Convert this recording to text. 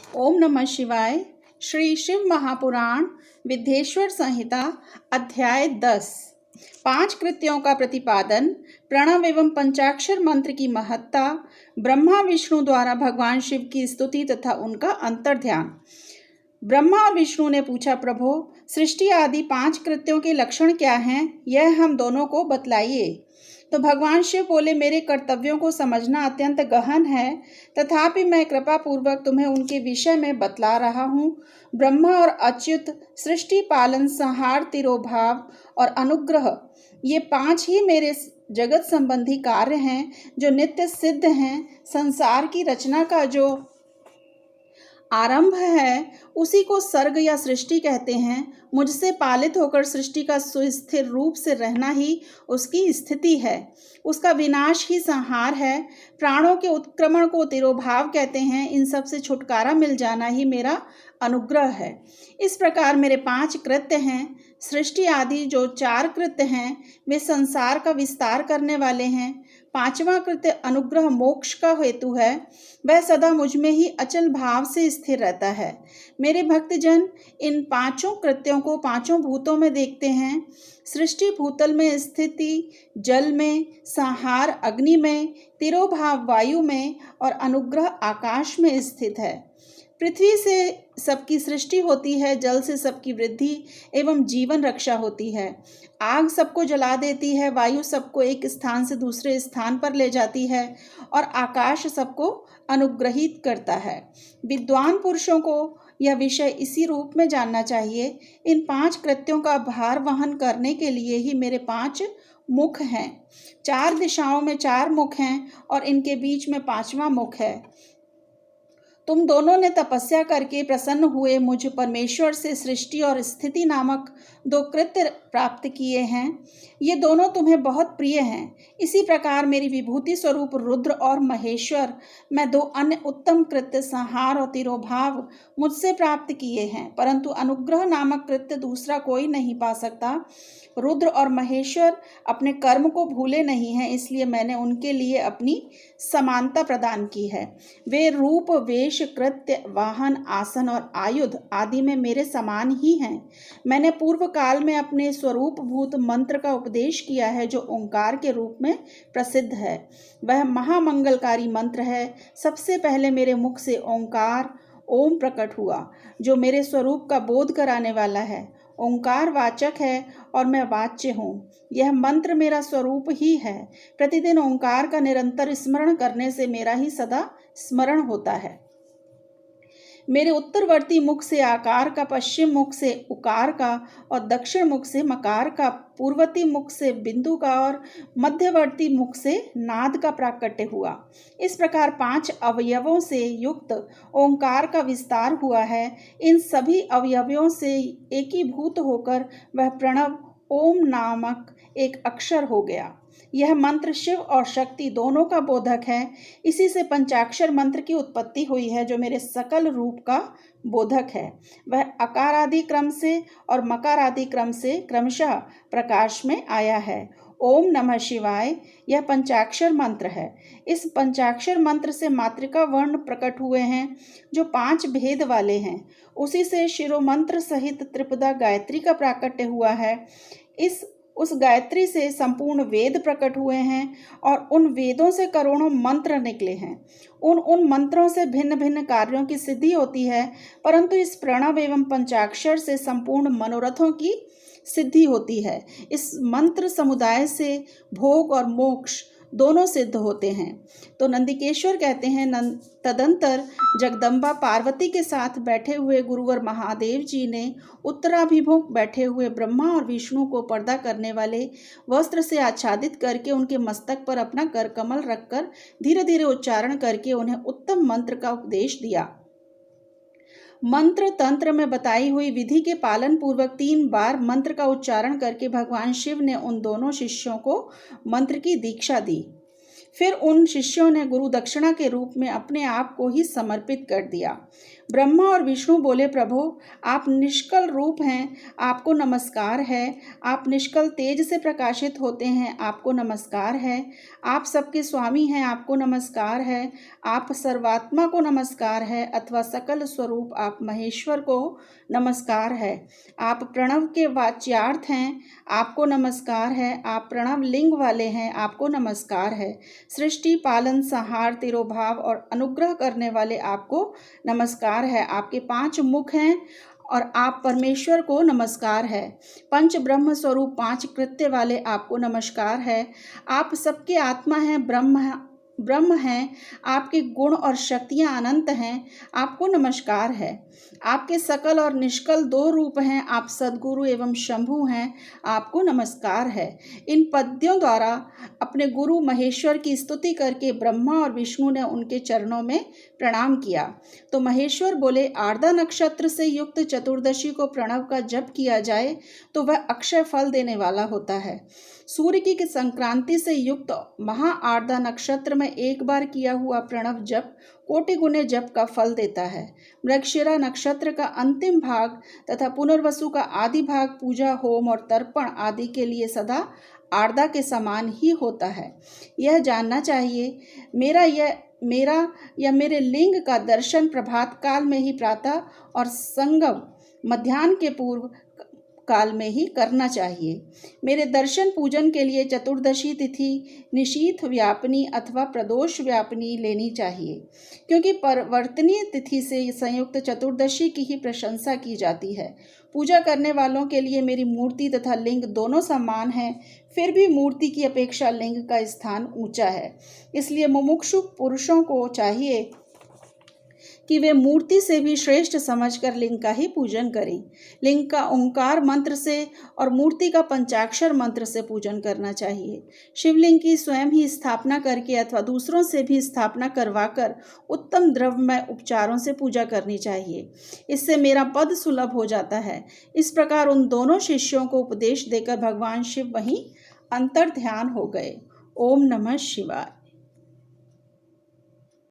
ओम नमः शिवाय। श्री शिव महापुराण विद्येश्वर संहिता अध्याय 10 5 कृत्यों का प्रतिपादन, प्रणव एवं पंचाक्षर मंत्र की महत्ता, ब्रह्मा विष्णु द्वारा भगवान शिव की स्तुति तथा उनका अंतर्ध्यान। ब्रह्मा और विष्णु ने पूछा, प्रभो, सृष्टि आदि 5 कृत्यों के लक्षण क्या हैं? यह हम दोनों को बतलाइए। तो भगवान शिव बोले, मेरे कर्तव्यों को समझना अत्यंत गहन है, तथापि मैं कृपा पूर्वक तुम्हें उनके विषय में बतला रहा हूँ। ब्रह्मा और अच्युत, सृष्टि, पालन, संहार, तिरोभाव और अनुग्रह, ये 5 ही मेरे जगत संबंधी कार्य हैं जो नित्य सिद्ध हैं। संसार की रचना का जो आरंभ है उसी को सर्ग या सृष्टि कहते हैं। मुझसे पालित होकर सृष्टि का सुस्थिर रूप से रहना ही उसकी स्थिति है, उसका विनाश ही संहार है। प्राणों के उत्क्रमण को तिरोभाव कहते हैं। इन सब से छुटकारा मिल जाना ही मेरा अनुग्रह है। इस प्रकार मेरे 5 कृत्य हैं। सृष्टि आदि जो 4 कृत्य हैं वे संसार का विस्तार करने वाले हैं। 5वां कृत्य अनुग्रह मोक्ष का हेतु है। वह सदा मुझ में ही अचल भाव से स्थिर रहता है। मेरे भक्तजन इन 5 कृत्यों को 5 भूतों में देखते हैं। सृष्टि भूतल में, स्थिति जल में, संहार अग्नि में, तिरोभाव वायु में और अनुग्रह आकाश में स्थित है। पृथ्वी से सबकी सृष्टि होती है, जल से सबकी वृद्धि एवं जीवन रक्षा होती है। आग सबको जला देती है, वायु सबको एक स्थान से दूसरे स्थान पर ले जाती है और आकाश सबको अनुग्रहित करता है। विद्वान पुरुषों को यह विषय इसी रूप में जानना चाहिए। इन 5 कृत्यों का भार वहन करने के लिए ही मेरे 5 मुख हैं। 4 दिशाओं में 4 मुख हैं और इनके बीच में 5वां मुख है। तुम दोनों ने तपस्या करके प्रसन्न हुए मुझ परमेश्वर से सृष्टि और स्थिति नामक 2 कृत्य प्राप्त किए हैं। ये दोनों तुम्हें बहुत प्रिय हैं। इसी प्रकार मेरी विभूति स्वरूप रुद्र और महेश्वर, मैं 2 अन्य उत्तम कृत्य संहार और तिरोभाव मुझसे प्राप्त किए हैं, परंतु अनुग्रह नामक कृत्य दूसरा कोई नहीं पा सकता। रुद्र और महेश्वर अपने कर्म को भूले नहीं हैं, इसलिए मैंने उनके लिए अपनी समानता प्रदान की है। वे रूप, वेश, कृत्य, वाहन, आसन और आयुध आदि में मेरे समान ही हैं। मैंने पूर्व काल में अपने स्वरूप भूत मंत्र का उपदेश किया है जो ओंकार के रूप में प्रसिद्ध है। वह महामंगलकारी मंत्र है। सबसे पहले मेरे मुख से ओंकार ओम प्रकट हुआ, जो मेरे स्वरूप का बोध कराने वाला है। ओंकार वाचक है और मैं वाच्य हूँ। यह मंत्र मेरा स्वरूप ही है। प्रतिदिन ओंकार का निरंतर स्मरण करने से मेरा ही सदा स्मरण होता है। मेरे उत्तरवर्ती मुख से आकार का, पश्चिम मुख से उकार का और दक्षिण मुख से मकार का, पूर्ववर्ती मुख से बिंदु का और मध्यवर्ती मुख से नाद का प्राकट्य हुआ। इस प्रकार 5 अवयवों से युक्त ओंकार का विस्तार हुआ है। इन सभी अवयवों से एकीभूत होकर वह प्रणव ओम नामक एक अक्षर हो गया। यह मंत्र शिव और शक्ति दोनों का बोधक है। इसी से पंचाक्षर मंत्र की उत्पत्ति हुई है, जो मेरे सकल रूप का बोधक है। वह अकार आदि क्रम से और मकार आदि क्रम से क्रमशः प्रकाश में आया है। ओम नमः शिवाय यह पंचाक्षर मंत्र है। इस पंचाक्षर मंत्र से मातृका वर्ण प्रकट हुए हैं, जो 5 भेद वाले हैं। उसी से शिरोमंत्र सहित त्रिपदा गायत्री का प्राकट्य हुआ है। उस गायत्री से संपूर्ण वेद प्रकट हुए हैं और उन वेदों से करोड़ों मंत्र निकले हैं। उन मंत्रों से भिन्न भिन्न कार्यों की सिद्धि होती है, परंतु इस प्रणव एवं पंचाक्षर से संपूर्ण मनोरथों की सिद्धि होती है। इस मंत्र समुदाय से भोग और मोक्ष दोनों सिद्ध होते हैं। तो नंदिकेश्वर कहते हैं, तदंतर जगदम्बा पार्वती के साथ बैठे हुए गुरुवर महादेव जी ने उत्तराभिमुख बैठे हुए ब्रह्मा और विष्णु को पर्दा करने वाले वस्त्र से आच्छादित करके उनके मस्तक पर अपना कर कमल रखकर धीरे धीरे उच्चारण करके उन्हें उत्तम मंत्र का उपदेश दिया। मंत्र तंत्र में बताई हुई विधि के पालन पूर्वक 3 बार मंत्र का उच्चारण करके भगवान शिव ने उन दोनों शिष्यों को मंत्र की दीक्षा दी। फिर उन शिष्यों ने गुरु दक्षिणा के रूप में अपने आप को ही समर्पित कर दिया। ब्रह्मा और विष्णु बोले, प्रभु आप निष्कल रूप हैं, आपको नमस्कार है। आप निष्कल तेज से प्रकाशित होते हैं, आपको नमस्कार है। आप सबके स्वामी हैं, आपको नमस्कार है। आप सर्वात्मा को नमस्कार है, अथवा सकल स्वरूप आप महेश्वर को नमस्कार है। आप प्रणव के वाच्यार्थ हैं, आपको नमस्कार है। आप प्रणव लिंग वाले हैं, आपको नमस्कार है। सृष्टि, पालन, संहार, तिरोभाव और अनुग्रह करने वाले आपको नमस्कार है। आपके 5 मुख हैं और आप परमेश्वर को नमस्कार है। पंच ब्रह्म स्वरूप 5 कृत्य वाले आपको नमस्कार है। आप सबके आत्मा हैं, ब्रह्म हैं। आपके गुण और शक्तियां अनंत हैं, आपको नमस्कार है। आपके सकल और निष्कल 2 रूप हैं, आप सद्गुरु एवं शंभु हैं, आपको नमस्कार है। इन पद्यों द्वारा अपने गुरु महेश्वर की स्तुति करके ब्रह्मा और विष्णु ने उनके चरणों में प्रणाम किया। तो महेश्वर बोले, आर्द्रा नक्षत्र से युक्त चतुर्दशी को प्रणव का जप किया जाए तो वह अक्षय फल देने वाला होता है। सूर्य की संक्रांति से युक्त महा आर्द्रा नक्षत्र में एक बार किया हुआ प्रणव जप कोटि गुने जप का फल देता है। मृगशिरा नक्षत्र का अंतिम भाग तथा पुनर्वसु का आदि भाग पूजा, होम और तर्पण आदि के लिए सदा आर्द्रा के समान ही होता है। यह जानना चाहिए, मेरे लिंग का दर्शन प्रभात काल में ही प्रातः और संगम मध्याह्न के पूर्व काल में ही करना चाहिए। मेरे दर्शन पूजन के लिए चतुर्दशी तिथि निशीथ व्यापनी अथवा प्रदोष व्यापनी लेनी चाहिए, क्योंकि परिवर्तनीय तिथि से संयुक्त चतुर्दशी की ही प्रशंसा की जाती है। पूजा करने वालों के लिए मेरी मूर्ति तथा लिंग दोनों समान हैं, फिर भी मूर्ति की अपेक्षा लिंग का स्थान ऊंचा है। इसलिए मुमुक्षु पुरुषों को चाहिए कि वे मूर्ति से भी श्रेष्ठ समझकर लिंग का ही पूजन करें। लिंग का ओंकार मंत्र से और मूर्ति का पंचाक्षर मंत्र से पूजन करना चाहिए। शिवलिंग की स्वयं ही स्थापना करके अथवा दूसरों से भी स्थापना करवाकर उत्तम द्रव्यमय उपचारों से पूजा करनी चाहिए। इससे मेरा पद सुलभ हो जाता है। इस प्रकार उन दोनों शिष्यों को उपदेश देकर भगवान शिव वहीं अंतर ध्यान हो गए। ओम नमः शिवाय।